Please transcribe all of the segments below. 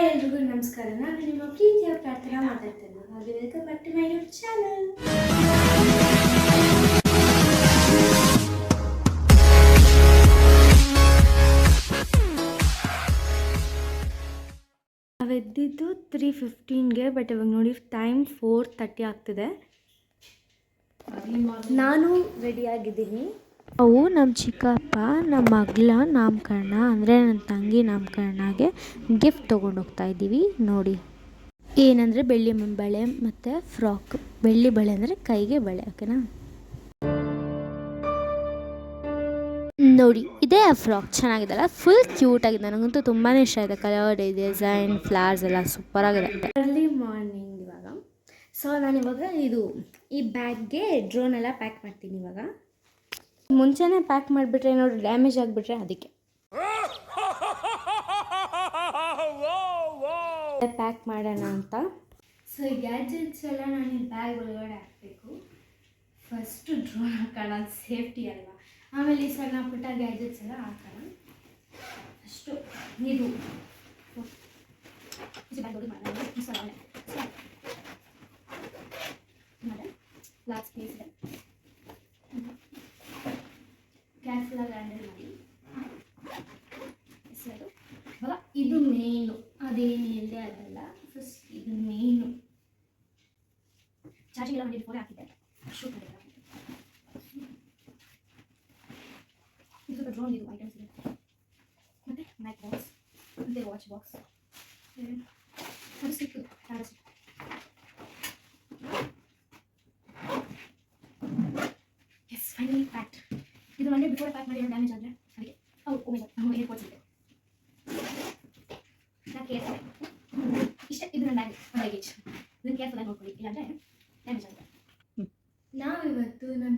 Hi ಎಲ್ರಿಗೂ ನಮಸ್ಕಾರ. ನಾನು ನಿಮ್ಮ ಪ್ರೀತಿಯ ಪ್ರಾರ್ಥನಾ ಮಾತಾಡ್ತೇನೆ. ಹಾಗೆ welcome back to my YouTube channel. ನಾವೆದ್ದಿದ್ದು 3:15ಗೆ, ಬಟ್ ಇವಾಗ ನೋಡಿ ಟೈಮ್ 4:30 ಆಗ್ತಿದೆ. ನಾನು ರೆಡಿಯಾಗಿದ್ದೀನಿ. ನಾವು ನಮ್ಮ ಚಿಕ್ಕಪ್ಪ ನಮ್ಮ ಮಗಳ ನಾಮಕರಣ ಅಂದರೆ ನನ್ನ ತಂಗಿ ನಾಮಕರಣಗೆ ಗಿಫ್ಟ್ ತೊಗೊಂಡೋಗ್ತಾ ಇದ್ದೀವಿ. ನೋಡಿ ಏನಂದರೆ ಬೆಳ್ಳಿ ಬಳೆ ಮತ್ತು ಫ್ರಾಕ್. ಬೆಳ್ಳಿ ಬಳೆ ಅಂದರೆ ಕೈಗೆ ಬಳೆ, ಓಕೆನಾ? ನೋಡಿ ಇದೇ ಆ ಫ್ರಾಕ್, ಚೆನ್ನಾಗಿದೆಲ್ಲ, ಫುಲ್ ಕ್ಯೂಟ್ ಆಗಿದೆ. ನನಗಂತೂ ತುಂಬಾ ಇಷ್ಟ ಆಗಿದೆ. ಕಲರ್ ಡಿಸೈನ್ ಫ್ಲವರ್ಸ್ ಎಲ್ಲ ಸೂಪರ್ ಆಗಿದೆ. ಅರ್ಲಿ ಮಾರ್ನಿಂಗ್ ಇವಾಗ. ಸೊ ನಾನಿವಾಗ ಈ ಬ್ಯಾಗ್ಗೆ ಡ್ರೋನ್ ಎಲ್ಲ ಪ್ಯಾಕ್ ಮಾಡ್ತೀನಿ. ಇವಾಗ ಮುಂಚೆನೇ ಪ್ಯಾಕ್ ಮಾಡಿಬಿಟ್ರೆ ನೋಡಿ ಡ್ಯಾಮೇಜ್ ಆಗಿಬಿಟ್ರೆ ಅದಕ್ಕೆ ಪ್ಯಾಕ್ ಮಾಡೋಣ ಅಂತ. ಸೊ ಈ ಗ್ಯಾಜೆಟ್ಸ್ ಎಲ್ಲ ನಾನು ಈ ಬ್ಯಾಗ್ ಒಳಗಡೆ ಹಾಕಬೇಕು. ಫಸ್ಟು ಡ್ರೋನ್ ಹಾಕೋಣ, ಸೇಫ್ಟಿ ಅಲ್ವಾ. ಆಮೇಲೆ ಈ ಸಣ್ಣ ಪುಟ್ಟ ಗ್ಯಾಜೆಟ್ಸ್ ಎಲ್ಲ ಹಾಕೋಣ. ಅಷ್ಟು ಇದು ಲಾಸ್ಟ್ ಪೀಸ್ ಇದೆ, ಕೇರ್ಫುಲ್ಲಾಗಿ ಹ್ಯಾಂಡಲ್ ಮಾಡಿ. ಸರಿ, ಇವಾಗ ಇದು ಮೇನು, ಅದೇನು ಹೇಳಿದೆ ಅದಲ್ಲ. ಫಸ್ಟ್ ಇದು ಮೇನು. ಚಾರ್ಜಿಂಗ್ ಎಲ್ಲ ಮಾಡಿ ಫೋನ್ ಹಾಕಿದ್ದೆ. ಶೂಟ್ ಮಾಡಿಲ್ಲ. ಇದು ಡ್ರೋನ್ ಇದು ಐಟಮ್ಸ್ ಇದೆ, ಮತ್ತು ಮೈಕ್ ಬಾಕ್ಸ್, ಮತ್ತು ವಾಚ್ ಬಾಕ್ಸ್, ಅದು ಸಿಕ್ಕು ಕಾಣಿಸ್ತು. Yes, finally packed. ಇದು ಒನ್ ಡೇ ಬಿಫೋರ್ ಪ್ಯಾಕ್ ಮಾಡಿ ಡ್ಯಾಮೇಜ್ ಆದರೆ ಅದಕ್ಕೆ ಏರ್ಪೋರ್ಟ್ಸ್ ಇದೆ. ನಾನು ಕೇರ್ಫುಲ್ ಇಷ್ಟೇ. ಇದು ನನ್ನ ಬ್ಯಾಗೇಜ್, ಇದನ್ನು ಕೇರ್ಫುಲ್ಲಾಗಿ ನೋಡ್ಕೊಳ್ಳಿ, ಇಲ್ಲಾಂದರೆ ಡ್ಯಾಮೇಜ್ ಆಗುತ್ತೆ. ನಾವಿವತ್ತು ನಮ್ಮ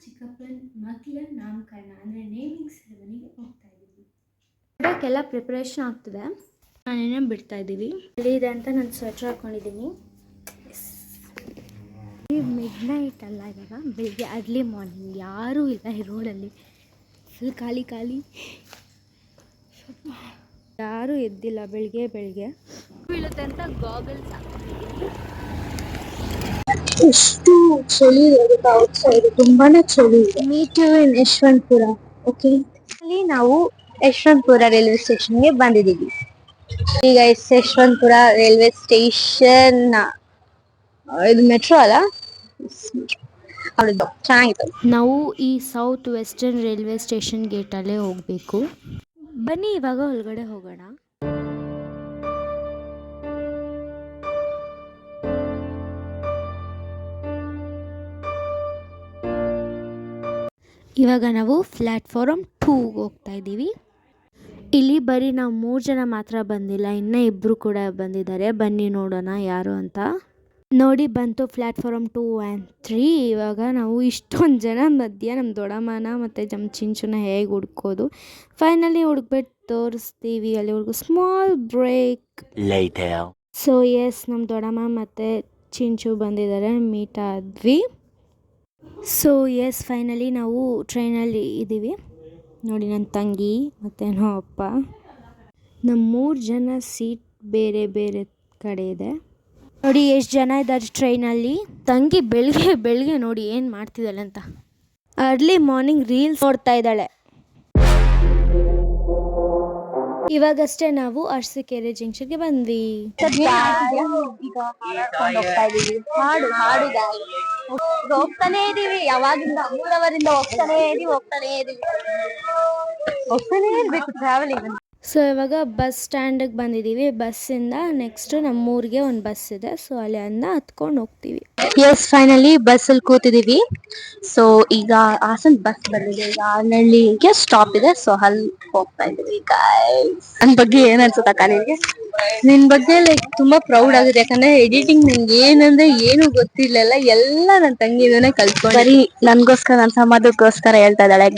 ಚಿಕ್ಕಪ್ಪನ ಮಗಳ ನಾಮಕರಣ ಅಂದರೆ ನೇಮಿಂಗ್ ಸೆರೆಮನಿಗೆ ಹೋಗ್ತಾ ಇದ್ದೀವಿ. ಅದಕ್ಕೆಲ್ಲ ಪ್ರಿಪ್ರೇಷನ್ ಆಗ್ತಿದೆ. ನಾನೇನೇ ಬಿಡ್ತಾ ಇದ್ದೀವಿ. ಇದೆ ಅಂತ ನಾನು ಸ್ವೆಟ್ರ್ ಹಾಕ್ಕೊಂಡಿದ್ದೀನಿ. ಮಿಡ್ ನೈಟ್ ಅಲ್ಲ, ಇವಾಗ ಬೆಳಿಗ್ಗೆ ಅರ್ಲಿ ಮಾರ್ನಿಂಗ್. ಯಾರೂ ಇಲ್ಲ ಈ ರೋಡಲ್ಲಿ, ಫುಲ್ ಖಾಲಿ ಖಾಲಿ, ಯಾರೂ ಎದ್ದಿಲ್ಲ. ಬೆಳಿಗ್ಗೆ ಬೀಳುತ್ತೆ ಅಂತ ಗಾಗಲ್ಸ್ ಹಾಕ್ಕೊಂಡಿದ್ದೀನಿ. ಎಷ್ಟು ಚಳಿ ಇದೆ ಔಟ್ಸೈಡ್, ತುಂಬಾನೇ ಚಳಿ ಇದೆ. Meet you in Yeshwantpur. Okay, ಅಲ್ಲಿ ನಾವು ಯಶವಂತಪುರ ರೈಲ್ವೆ ಸ್ಟೇಷನ್ಗೆ ಬಂದಿದ್ದೀವಿ. ಈಗ ಯಶವಂತಪುರ ರೈಲ್ವೆ ಸ್ಟೇಷನ್, ಇದು ಮೆಟ್ರೋ ಅಲ್ಲ, ಚೆನ್ನಾಗಿತ್ತು. ನಾವು ಈ ಸೌತ್ ವೆಸ್ಟರ್ನ್ ರೈಲ್ವೆ ಸ್ಟೇಷನ್ ಗೇಟಲ್ಲೇ ಹೋಗಬೇಕು. ಬನ್ನಿ ಇವಾಗ ಒಳಗಡೆ ಹೋಗೋಣ. ಇವಾಗ ನಾವು ಪ್ಲ್ಯಾಟ್ಫಾರಮ್ 2 ಹೋಗ್ತಾ ಇದ್ದೀವಿ. ಇಲ್ಲಿ ಬರೀ ನಾವು 3 ಜನ ಮಾತ್ರ ಬಂದಿಲ್ಲ, ಇನ್ನೂ 2 ಕೂಡ ಬಂದಿದ್ದಾರೆ. ಬನ್ನಿ ನೋಡೋಣ ಯಾರು ಅಂತ. ನೋಡಿ ಬಂತು ಪ್ಲ್ಯಾಟ್ಫಾರಮ್ 2 and 3. ಇವಾಗ ನಾವು ಇಷ್ಟೊಂದು ಜನ ಮಧ್ಯೆ ನಮ್ಮ ದೊಡ್ಡಮ್ಮನ ಮತ್ತು ನಮ್ಮ ಚಿಂಚುನ ಹೇಗೆ ಹುಡ್ಕೋದು, ಫೈನಲಿ ಹುಡುಕ್ಬಿಟ್ಟು ತೋರಿಸ್ತೀವಿ. ಅಲ್ಲಿವರೆಗೂ ಸ್ಮಾಲ್ ಬ್ರೇಕ್. ಸೊ ಎಸ್, ನಮ್ಮ ದೊಡ್ಡಮ್ಮ ಮತ್ತು ಚಿಂಚು ಬಂದಿದ್ದಾರೆ, ಮೀಟ್ ಆದ್ವಿ. ಸೊ ಎಸ್, ಫೈನಲಿ ನಾವು ಟ್ರೈನಲ್ಲಿ ಇದ್ದೀವಿ. ನೋಡಿ ನನ್ನ ತಂಗಿ ಮತ್ತು ನಮ್ಮ ಅಪ್ಪ. ನಮ್ಮ 3 ಜನ ಸೀಟ್ ಬೇರೆ ಬೇರೆ ಕಡೆ ಇದೆ. ನೋಡಿ ಎಷ್ಟು ಜನ ಇದ್ದಾರೆ ಟ್ರೈನಲ್ಲಿ. ತಂಗಿ ಬೆಳಿಗ್ಗೆ ನೋಡಿ ಏನು ಮಾಡ್ತಿದ್ದಾಳೆ ಅಂತ. ಅರ್ಲಿ ಮಾರ್ನಿಂಗ್ ರೀಲ್ಸ್ ನೋಡ್ತಾ ಇದ್ದಾಳೆ. ಇವಾಗಷ್ಟೇ ನಾವು ಅರಸೀಕೆರೆ ಜಂಕ್ಷನ್ಗೆ ಬಂದ್ವಿ. ಹೋಗ್ತಾನೆ ಇದೀವಿ, ಯಾವಾಗಿಂದ 3 ಅವರಿಂದ ಹೋಗ್ತಾನೆ ಇರ್ಬೇಕು ಟ್ರಾವೆಲಿಂಗ್. ಸೊ ಇವಾಗ ಬಸ್ ಸ್ಟ್ಯಾಂಡಿಗೆ ಬಂದಿದ್ದೀವಿ. ಬಸ್ಸಿಂದ ನೆಕ್ಸ್ಟ್ ನಮ್ಮೂರಿಗೆ ಒಂದು ಬಸ್ ಇದೆ, ಸೊ ಅಲ್ಲಿ ಹತ್ಕೊಂಡು ಹೋಗ್ತೀವಿ. ಎಸ್, ಫೈನಲಿ ಬಸ್ಸಲ್ಲಿ ಕೂತಿದ್ದೀವಿ. ಸೊ ಈಗ ಹಾಸನ್ ಬಸ್ ಬಂದಿದೆ. ಈಗ ಆನಹಳ್ಳಿಗೆ ಸ್ಟಾಪ್ ಇದೆ, ಸೊ ಅಲ್ಲಿ ಹೋಗ್ತಾ ಇದ್ದೀವಿ. ನನ್ನ ಬಗ್ಗೆ ಏನ್ ಅನ್ಸುತ್ತಕ್ಕ ನಿನ್ಗೆ? ನಿನ್ ಬಗ್ಗೆ ಲೈಕ್ ತುಂಬಾ ಪ್ರೌಡ್ ಆಗಿದೆ, ಯಾಕಂದ್ರೆ ಎಡಿಟಿಂಗ್ ನಂಗೆ ಏನಂದ್ರೆ ಏನು ಗೊತ್ತಿರ್ಲಿಲ್ಲ. ಎಲ್ಲ ನನ್ನ ತಂಗಿನೇ ಕಲ್ತ್ಕೊಂಡು ಬರೀ ನನ್ಗೋಸ್ಕರ, ನನ್ನ ಸಮಾಜಕ್ಕೋಸ್ಕರ ಹೇಳ್ತಾ ಇದ್ದಾಳೆ.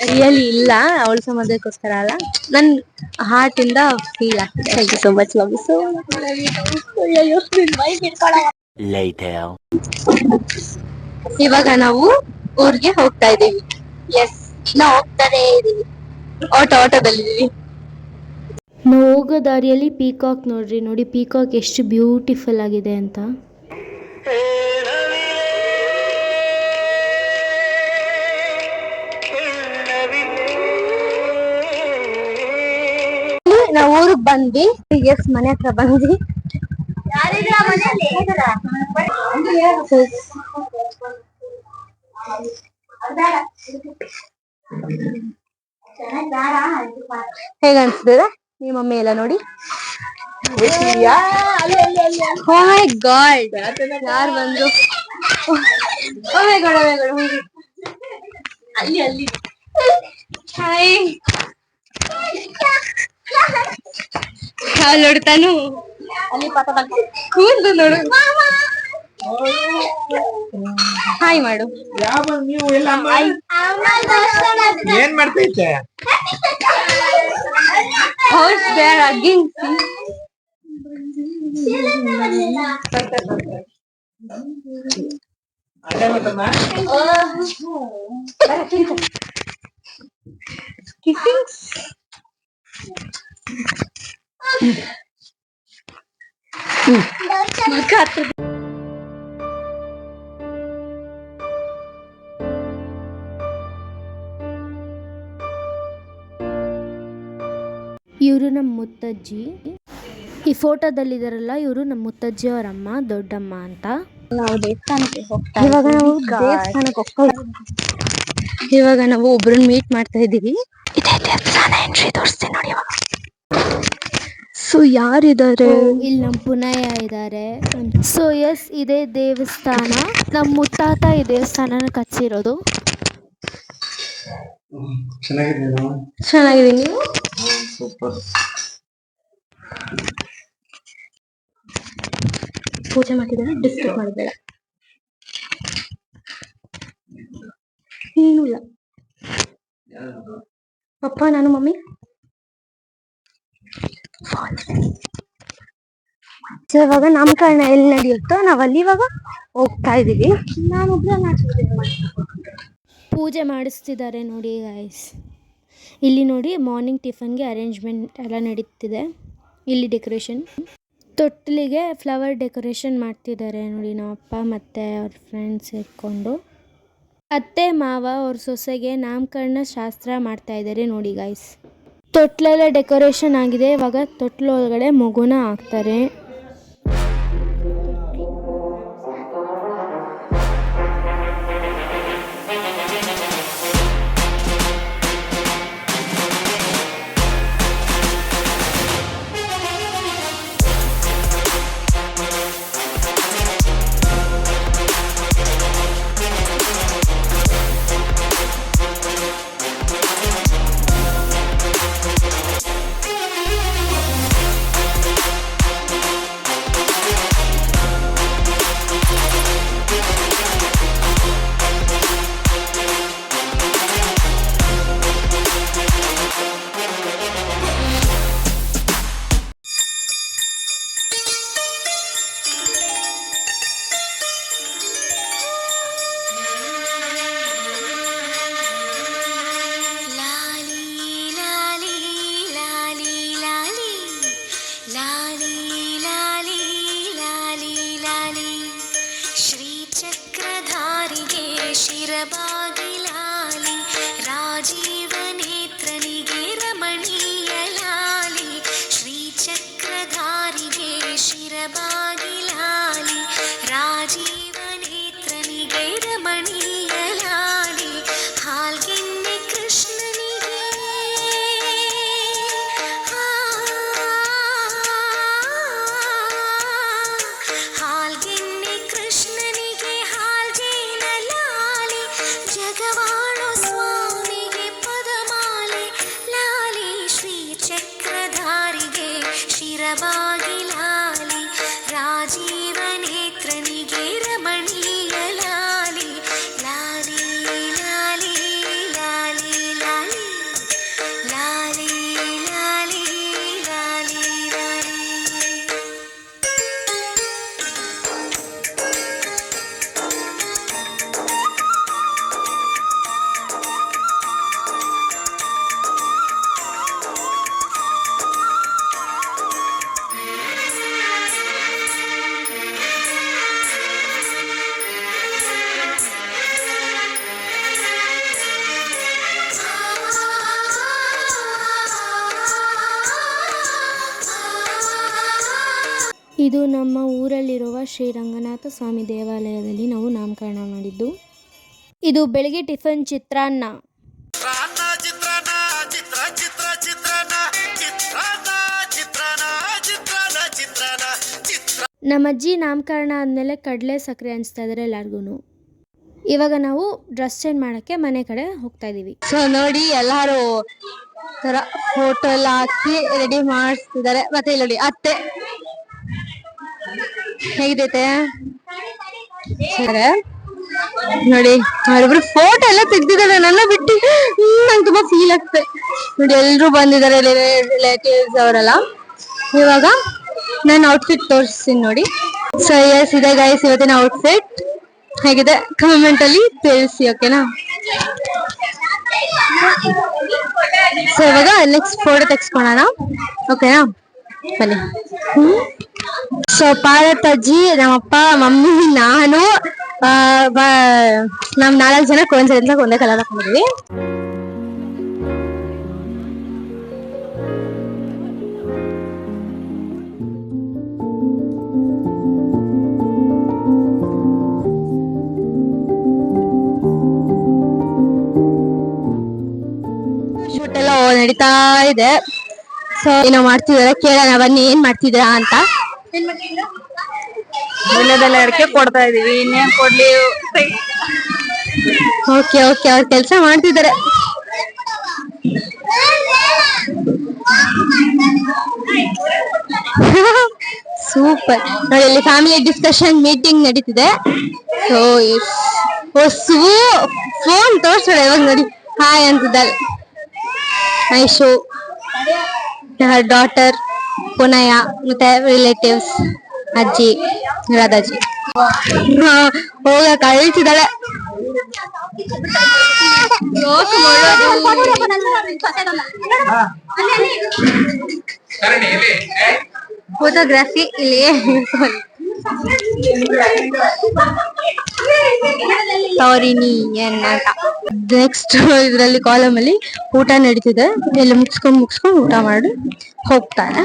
ರಿಯಲಿ ಇಲ್ಲ, ಅವಳ ಸಂಬಂಧಕ್ಕೋಸ್ಕರ ಅಲ್ಲ, ನನ್ ಹಾರ್ಟ್ ಇಂದ ಫೀಲ್ ಆಗ್ತಿದೆ. Thank you so much. ಇವಾಗ ನಾವು ಊರಿಗೆ ಹೋಗ್ತಾ ಇದೀವಿ. ಎಸ್, ನಾವು ಹೋಗ್ತಾನೆ ಇದೀವಿ. ಆಟೋದಲ್ಲಿದ್ದೀವಿ. ನಾವು ಹೋಗೋ ದಾರಿಯಲ್ಲಿ ಪೀಕಾಕ್ ನೋಡ್ರಿ, ನೋಡಿ ಪೀಕಾಕ್ ಎಷ್ಟು ಬ್ಯೂಟಿಫುಲ್ ಆಗಿದೆ ಅಂತ. ನಾವು ಊರಿಗೆ ಬಂದ್ವಿ, ಎಸ್ ಮನೆ ಹತ್ರ ಬಂದ್ವಿ. ಹೇಗ ಅನ್ಸ್ತಿದೆ ನಿಮ್ಮ ಮಮ್ಮಿ ಎಲ್ಲ ನೋಡಿ? ಗಾಡ್ ಯಾರು ಬಂದ್ರು? ಅಲ್ಲಿ ಹಾಯ್ ನೋಡ್ತಾನು ಅಲ್ಲಿ ಕೂದಲು ನೋಡು. ಹಾಯ್ ಮಾಡು. ನೀವು ಏನ್ ಮಾಡ್ತೈತೆ? Horse bear again. ಇವರು ನಮ್ಮ ಮುತ್ತಜ್ಜಿ. ಈ ಫೋಟೋದಲ್ಲಿದ್ದಾರಲ್ಲ, ಇವರು ನಮ್ಮ ಮುತ್ತಜ್ಜಿ ಅವ್ರ ಅಮ್ಮ, ದೊಡ್ಡಮ್ಮ ಅಂತ. ನಾವು ದೇವಸ್ಥಾನಕ್ಕೆ ಇವಾಗ ನಾವು ಒಬ್ರನ್ನ ಮೀಟ್ ಮಾಡ್ತಾ ಇದ್ದೀವಿ. ಇದೇ ದೇವಸ್ಥಾನ ಎಂಟ್ರಿ ತೋರಿಸ್ತೀನಿ ನೋಡಿ. ಸೊ ಯಾರಿದ್ದಾರೆ? ಇಲ್ಲಿ ನಮ್ಮ ಪುನಯ್ಯ ಇದ್ದಾರೆ. ಸೊ ಎಸ್, ಇದೇ ದೇವಸ್ಥಾನ. ನಮ್ಮ ಮುತ್ತಾತ ಈ ದೇವಸ್ಥಾನನ ಕಟ್ಸಿರೋದು. ಚೆನ್ನಾಗಿದೆ. ನೀವು ಪೂಜೆ ಮಾಡ್ತಿದ್ದಾರೆ, ಡಿಸ್ಟರ್ಬ್ ಮಾಡಬೇಡ. ಏನೂ ಇಲ್ಲ ಪಪ್ಪ, ನಾನು ಮಮ್ಮಿ. ಇವಾಗ ನಾಮಕರಣ ಎಲ್ಲಿ ನಡೆಯುತ್ತೋ ನಾವ್ ಅಲ್ಲಿ ಇವಾಗ ಹೋಗ್ತಾ ಇದೀವಿ. ಪೂಜೆ ಮಾಡಿಸ್ತಿದ್ದಾರೆ ನೋಡಿ ಗೈಸ್. ಇಲ್ಲಿ ನೋಡಿ ಮಾರ್ನಿಂಗ್ ಟಿಫನ್ಗೆ ಅರೇಂಜ್ಮೆಂಟ್ ಎಲ್ಲ ನಡೀತಿದೆ. ಇಲ್ಲಿ ಡೆಕೋರೇಷನ್, ತೊಟ್ಟಿಲಿಗೆ ಫ್ಲವರ್ ಡೆಕೋರೇಷನ್ ಮಾಡ್ತಿದ್ದಾರೆ ನೋಡಿ. ನಮ್ಮ ಅಪ್ಪ ಮತ್ತು ಅವ್ರ ಫ್ರೆಂಡ್ಸ್ ಸೇರಿಕೊಂಡು ಅತ್ತೆ ಮಾವ ಅವ್ರ ಸೊಸೆಗೆ ನಾಮಕರಣ ಶಾಸ್ತ್ರ ಮಾಡ್ತಾ ಇದ್ದಾರೆ ನೋಡಿ ಗೈಸ್. ತೊಟ್ಲೆಲ್ಲ ಡೆಕೋರೇಷನ್ ಆಗಿದೆ. ಇವಾಗ ತೊಟ್ಲು ಒಳಗಡೆ ಮಗುನ ಹಾಕ್ತಾರೆ. ಶಿರಬಾಗಿಲಾಲಿ ರಾಜೀವ ನೇತ್ರನಿಗೆ ರಮಣೀಯ ಲಾಲಿ. ಶ್ರೀಚಕ್ರಧಾರಿಗೆ ಶಿರಬಾಗಿಲಾಲಿ ರಾಜೀವ ನೇತ್ರನಿಗೆ ರಮಣೀಯ ಲಾಲಿ. ಹಾಲ್ಗೆನ್ನೆ ಕೃಷ್ಣನಿಗೆ ಹಾಲ್ಗೆನ್ನೆ ಕೃಷ್ಣನಿಗೆ ಹಾಲ್ಜೇನ ಲಾಲಿ. ಜಗವಾಳು ಸ್ವಾಮಿಗೆ ಪದಮಾಲೆ ಲಾಲಿ. ಶ್ರೀ ಚಕ್ರಧಾರಿಗೆ ಶಿರಬಾಗಿಲಾಲಿ ರಾಜೀವ ನೇತ್ರನಿಗೆ ರಮಣೀಯ ಲಾಲಿ. ಲಾಲಿ ಲಾಲಿ ಲಾಲಿ ಲಾಲಿ ಲಾಲಿ ಲಾಲಿ ಲಾಲಿ ಲಾಲಿ. ಇದು ನಮ್ಮ ಊರಲ್ಲಿರುವ ಶ್ರೀ ರಂಗನಾಥ ಸ್ವಾಮಿ ದೇವಾಲಯದಲ್ಲಿ ನಾವು ನಾಮಕರಣ ಮಾಡಿದ್ದು. ಇದು ಬೆಳಗ್ಗೆ ಟಿಫನ್ ಚಿತ್ರಾನ್ನ. ನಮ್ಮ ಅಜ್ಜಿ ನಾಮಕರಣ ಆದಮೇಲೆ ಕಡಲೆ ಸಕ್ಕರೆ ಹಂಚ್ತಾ ಇದ್ದಾರೆ ಎಲ್ಲರಿಗೂ. ಇವಾಗ ನಾವು ಡ್ರೆಸ್ ಚೇಂಜ್ ಮಾಡೋಕ್ಕೆ ಮನೆ ಕಡೆ ಹೋಗ್ತಾ ಇದ್ದೀವಿ. ಸೊ ನೋಡಿ ಎಲ್ಲಾರು ತರ ಫೋಟೋ ಎಲ್ಲ ಹಾಕಿ ರೆಡಿ ಮಾಡಿಸ್ತಿದ್ದಾರೆ. ಮತ್ತೆ ಇಲ್ಲಿ ನೋಡಿ ಅತ್ತೆ ಹೇಗಿದೈತೆ ನೋಡಿ, ಅವರಿಬ್ರು ಫೋಟೋ ಎಲ್ಲ ತೆಗ್ದಿದ್ದಾರೆ ನನ್ನ ಬಿಟ್ಟು. ನಂಗೆ ತುಂಬಾ ಫೀಲ್ ಆಗ್ತದೆ ನೋಡಿ. ಎಲ್ರು ಬಂದಿದ್ದಾರೆ ರಿಲೇಟಿವ್ಸ್ ಅವರೆಲ್ಲ. ಇವಾಗ ನಾನು ಔಟ್ಫಿಟ್ ತೋರಿಸ್ತೀನಿ ನೋಡಿ. ಸೊ ಎಸ್ ಇದೆ ಗೈಸ್ ಇವತ್ತಿನ ಔಟ್ಫಿಟ್. ಹೇಗಿದೆ ಕಮೆಂಟ್ ಅಲ್ಲಿ ತಿಳಿಸಿ, ಓಕೆನಾ? ಸೊ ಇವಾಗ ನೆಕ್ಸ್ಟ್ ಫೋಟೋ ತೆಗ್ಸ್ಕೊಳ್ಳೋಣ, ಓಕೆನಾ? ಬನ್ನಿ. ಸೊ ಪಾರತ್ ಅಜ್ಜಿ, ನಮ್ಮಪ್ಪ, ಮಮ್ಮಿ, ನಾನು ನಮ್ 4 ಜನ ಕೋಇನ್ಸಿಡೆನ್ಸ್ ಒಂದೇ ಕಲರ್ ಹಾಕೊಂಡಿದ್ವಿ. ಶೂಟ್ ಎಲ್ಲ ನಡೀತಾ ಇದೆ. ಸೊ ಏನೋ ಮಾಡ್ತಿದಾರೆ, ಕೇಳೋಣ ಬನ್ನಿ ಏನ್ ಮಾಡ್ತಿದ್ದೀರಾ ಅಂತ. ಬೆಲ್ಲದೆಲ್ಲ ಅಡಿಕೆ ಕೊಡ್ತಾ ಇದೀವಿ, ಇನ್ನೇನ್ ಕೊಡ್ಲಿ. ಓಕೆ ಓಕೆ, ಅವ್ರ ಕೆಲ್ಸ ಮಾಡ್ತಿದ್ದಾರೆ. ಸೂಪರ್ ನೋಡಿ, ಇಲ್ಲಿ ಫ್ಯಾಮಿಲಿ ಡಿಸ್ಕಷನ್ ಮೀಟಿಂಗ್ ನಡೀತಿದೆ. ಫೋನ್ ತೋರ್ಸೋಣ ಇವಾಗ ನೋಡಿ. ಹಾಯ್ ಅಂತಿದ್ದಾರೆ ಐಶು, ಡಾಟರ್ ಪುನಯ, ಮತ್ತೆ ರಿಲೇಟಿವ್ಸ್ ಅಜ್ಜಿ ರಾಧಾಜಿ. ಹೋಗ ಕಳಿಸಿದಾಳೆ. ಫೋಟೋಗ್ರಫಿ ಇಲ್ಲಿ ಸೌರಿನಿ ಅಂತ. ನೆಕ್ಸ್ಟ್ ಇದ್ರಲ್ಲಿ ಕಾಲಮ್ ಅಲ್ಲಿ ಊಟ ನಡೀತಿದೆ. ಎಲ್ಲ ಮುಗಿಸ್ಕೊಂಡು ಊಟ ಮಾಡಿ ಹೋಗ್ತಾರೆ.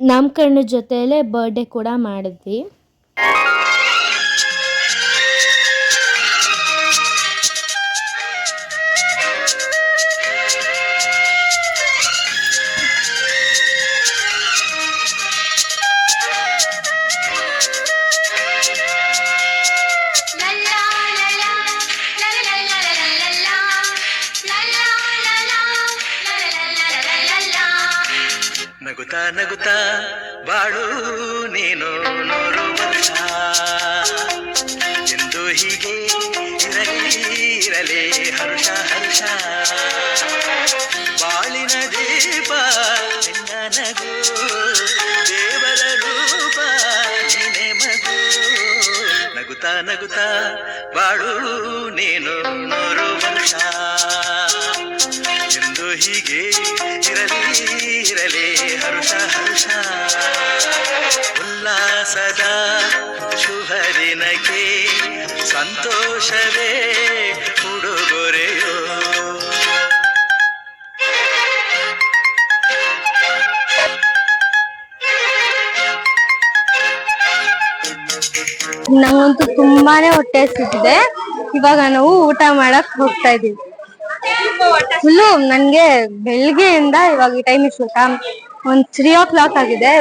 ನಾಮಕರಣದ ಜೊತೆಯಲ್ಲೇ ಬರ್ಡೇ ಕೂಡ ಮಾಡಿದ್ವಿ. ನಗುತ್ತಾ ನಗುತ್ತಾ ಬಾಳು ನೀನು 100 ವರ್ಷ ಎಂದು ಹೀಗೆ ಇರಲಿ ಹರ್ಷ ಹರ್ಷ. ಬಾಳಿನ ದೀಪ ನಿನ್ನ ನಗು, ದೇವರ ರೂಪ ನೀನೆ ಮಗು. ನಗುತ್ತಾ ನಗುತ್ತಾ ಬಾಳು ನೀನು 100 ವರ್ಷ ಎಂದು ಹೀಗೆ ಇರಲಿ ಹರ್ಷ ಹರ್ಷ. ಉಲ್ಲಾಸದ ಶುಭ ದಿನಕ್ಕೆ ಸಂತೋಷವೇ ಉಡುಗೊರೆಯೋ. ನಂಗಂತೂ ತುಂಬಾನೇ ಹೊಟ್ಟೆ ಹಸಿತಿದೆ. ಇವಾಗ ನಾವು ಊಟ ಮಾಡಕ್ ಹೋಗ್ತಾ ಇದೀವಿ. ಫುಲ್ಲು ನನ್ಗೆ ಬೆಳಿಗ್ಗೆಯಿಂದ ಇವಾಗ ಈ ಟೈಮ್ ಎಷ್ಟು ಗೊತ್ತಾ, ಒಂದ್ 3 o'clock ಆಗಿದೆ.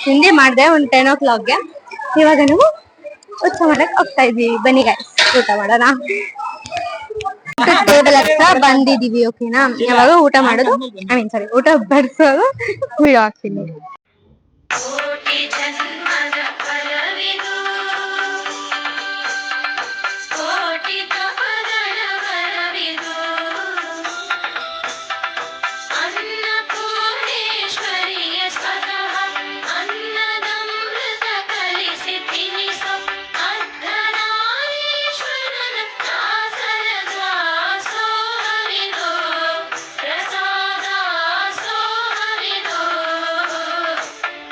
ತಿಂಡಿ ಮಾಡಿದೆ ಒಂದು 10 o'clockಗೆ. ಇವಾಗ ನಾವು ಊಟ ಮಾಡಕ್ ಹೋಗ್ತಾ ಇದೀವಿ. ಬನ್ನಿ ಗೈಸ್ ಊಟ ಮಾಡೋಣ. ಟೇಬಲ್ ಹತ್ರ ಬಂದಿದೀವಿ, ಓಕೆನಾ? ಯಾವಾಗ ಊಟ ಮಾಡೋದು, ಊಟ ಬಡಿಸೋದು ವಿಡಿಯೋ ಹಾಕ್ತೀನಿ.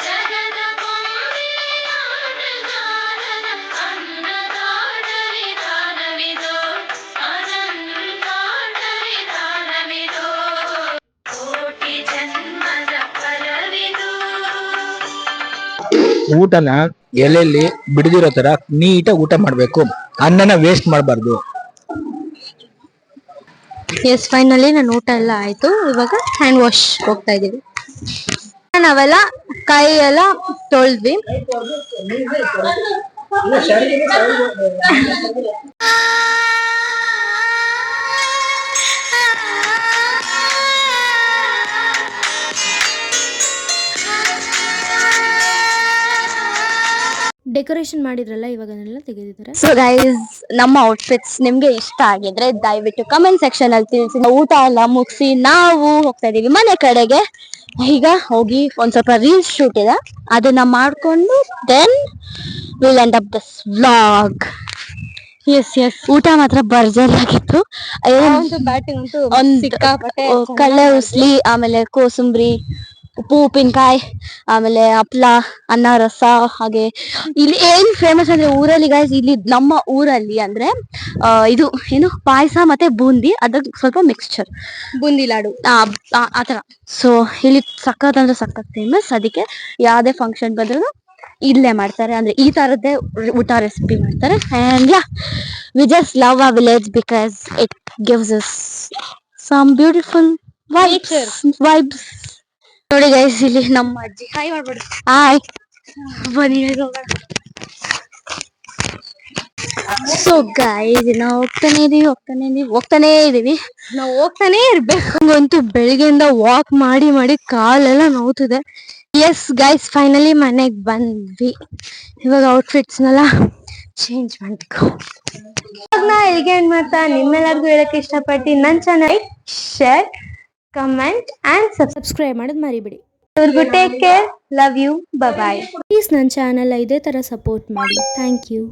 ಜಗದ ಕೊಂಬೆ ಊಟನ ಎಲೆಯಲ್ಲಿ ಬಿಡದಿರೋ ತರ ನೀಟಾಗಿ ಊಟ ಮಾಡ್ಬೇಕು, ಅನ್ನನ ವೇಸ್ಟ್ ಮಾಡಬಾರ್ದು. ಎಸ್, ಫೈನಲಿ ನನ್ನ ಊಟ ಎಲ್ಲ ಆಯ್ತು. ಇವಾಗ ಹ್ಯಾಂಡ್ ವಾಶ್ ಹೋಗ್ತಾ ಇದೀವಿ. ನಾವೆಲ್ಲ ಕೈ ಎಲ್ಲ ತೊಳ್ದ್ವಿ. ಡೆಕೋರೇಷನ್ ಮಾಡಿದ್ರಲ್ಲ, ಇವಾಗ ಅದನ್ನೆಲ್ಲ ತೆಗೆದಿದ್ದಾರೆ. ಸೊ ಗೈಸ್, ನಮ್ಮ ಔಟ್ಫಿಟ್ಸ್ ನಿಮ್ಗೆ ಇಷ್ಟ ಆಗಿದ್ರೆ ದಯವಿಟ್ಟು ಕಮೆಂಟ್ ಸೆಕ್ಷನ್ ಅಲ್ಲಿ ತಿಳಿಸಿ. ಊಟ ಎಲ್ಲ ಮುಗಿಸಿ ನಾವು ಹೋಗ್ತಾ ಇದೀವಿ ಮನೆ ಕಡೆಗೆ. ಈಗ ಹೋಗಿ ಒಂದ್ ಸ್ವಲ್ಪ ರೀಲ್ಸ್ ಶೂಟ್ ಇದೆ, ಅದನ್ನ ಮಾಡ್ಕೊಂಡು then will end up this vlog. Yes, ಊಟ ಮಾತ್ರ ಭರ್ಜರಿ ಆಗಿತ್ತು. ಕಳ್ಳೆ ಉಸ್ಲಿ, ಆಮೇಲೆ ಕೋಸಂಬರಿ, ಉಪ್ಪು ಉಪ್ಪಿನಕಾಯಿ, ಆಮೇಲೆ ಹಪ್ಳ, ಅನ್ನ, ರಸ. ಹಾಗೆ ಇಲ್ಲಿ ಏನ್ ಫೇಮಸ್ ಅಂದ್ರೆ ಊರಲ್ಲಿ ಗೈಸ್, ಇಲ್ಲಿ ನಮ್ಮ ಊರಲ್ಲಿ ಅಂದ್ರೆ ಇದು ಏನು ಪಾಯಸ ಮತ್ತೆ ಬೂಂದಿ, ಅದ್ರ ಸ್ವಲ್ಪ ಮಿಕ್ಸ್ಚರ್, ಬೂಂದಿ ಲಾಡು ಆತರ. ಸೊ ಇಲ್ಲಿ ಸಖತ್ ಅಂದ್ರೆ ಸಖತ್ ಫೇಮಸ್. ಅದಕ್ಕೆ ಯಾವ್ದೇ ಫಂಕ್ಷನ್ ಬಂದ್ರು ಇಲ್ಲೇ ಮಾಡ್ತಾರೆ, ಅಂದ್ರೆ ಈ ತರದ್ದೇ ಊಟ ರೆಸಿಪಿ ಮಾಡ್ತಾರೆ. And yeah, we just love our village because it gives us some beautiful vibes. ನೋಡಿ ಗೈಸ್, ಇಲ್ಲಿ ನಮ್ಮ ಅಜ್ಜಿ ಹಾಯ್ ಮಾಡ್ಬಿಡು. ಹಾಯ್, ಬನ್ನಿ ಹೋಗೋಣ. ಸೊ ಗೈಸ್, ನಾವು ಹೋಗ್ತಾನೆ ಇದೀವಿ. ನಾವು ಹೋಗ್ತಾನೆ ಇರ್ಬೇಕು. ಅಂತೂ ಬೆಳಿಗ್ಗೆಯಿಂದ ವಾಕ್ ಮಾಡಿ ಮಾಡಿ ಕಾಲೆಲ್ಲ ನೋವ್ತಿದೆ. ಎಸ್ ಗೈಸ್, ಫೈನಲಿ ಮನೆಗ್ ಬಂದ್ವಿ. ಇವಾಗ ಔಟ್ಫಿಟ್ಸ್ನೆಲ್ಲ ಚೇಂಜ್ ಮಾಡ್ಕೊ. ನಾ ಇಲ್ಲಿಗೆ ಏನ್ ಮಾಡ್ತಾ ನಿಮ್ಮೆಲ್ಲರಿಗೂ ಹೇಳಕ್ ಇಷ್ಟಪಟ್ಟು ನನ್ನ channel share, comment and subscribe ಮಾಡೋದು ಮರಿಬೇಡಿ. Take care, love you, bye. Please ನನ್ನ ಚಾನಲ್ ಇದೇ ಥರ ಸಪೋರ್ಟ್ ಮಾಡಿ. Thank you.